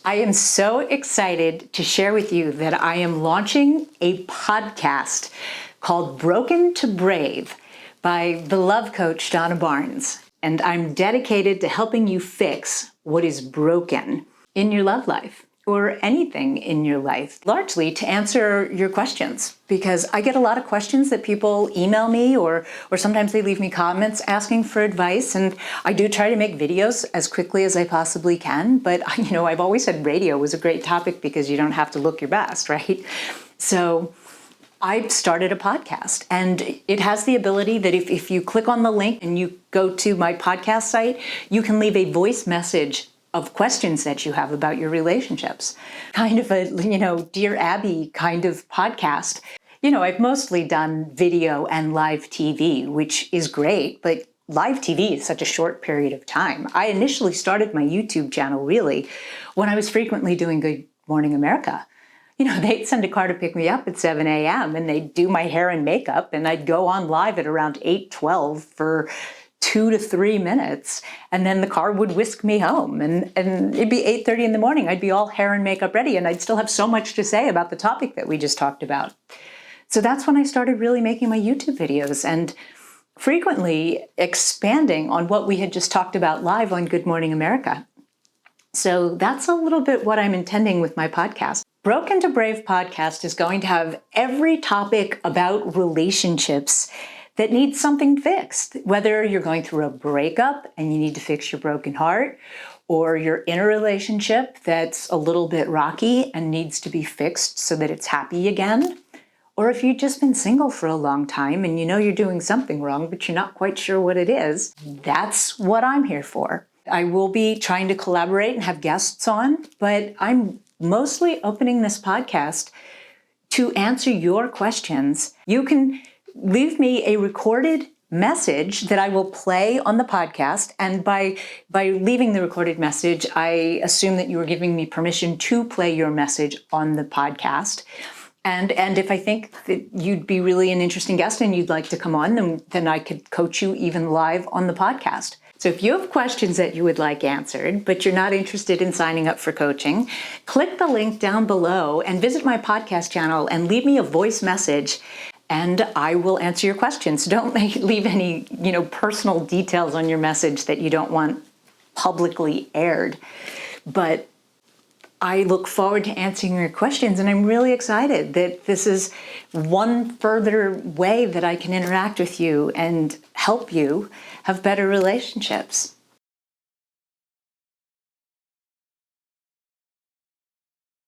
I am so excited to share with you that I am launching a podcast called Broken to Brave by the love coach Donna Barnes. And I'm dedicated to helping you fix what is broken in your love life or anything in your life, largely to answer your questions. Because I get a lot of questions that people email me or sometimes they leave me comments asking for advice. And I do try to make videos as quickly as I possibly can. But, I've always said radio was a great topic because you don't have to look your best, right? So I started a podcast, and it has the ability that if you click on the link and you go to my podcast site, you can leave a voice message of questions that you have about your relationships. Kind of a, Dear Abby kind of podcast. I've mostly done video and live TV, which is great, but live TV is such a short period of time. I initially started my YouTube channel really when I was frequently doing Good Morning America. They'd send a car to pick me up at 7 a.m. and they'd do my hair and makeup, and I'd go on live at around 8:12 for 2 to 3 minutes, and then the car would whisk me home, and it'd be 8:30 in the morning. I'd be all hair and makeup ready, and I'd still have so much to say about the topic that we just talked about. So that's when I started really making my YouTube videos and frequently expanding on what we had just talked about live on Good Morning America. So that's a little bit what I'm intending with my podcast. Broken to Brave podcast is going to have every topic about relationships that needs something fixed. Whether you're going through a breakup and you need to fix your broken heart, or you're in a relationship that's a little bit rocky and needs to be fixed so that it's happy again, or if you've just been single for a long time and you know you're doing something wrong, but you're not quite sure what it is, that's what I'm here for. I will be trying to collaborate and have guests on, but I'm mostly opening this podcast to answer your questions. You can leave me a recorded message that I will play on the podcast. And by leaving the recorded message, I assume that you are giving me permission to play your message on the podcast. And if I think that you'd be really an interesting guest and you'd like to come on, then I could coach you even live on the podcast. So if you have questions that you would like answered, but you're not interested in signing up for coaching, click the link down below and visit my podcast channel and leave me a voice message, and I will answer your questions. Don't leave any, personal details on your message that you don't want publicly aired. But I look forward to answering your questions, and I'm really excited that this is one further way that I can interact with you and help you have better relationships.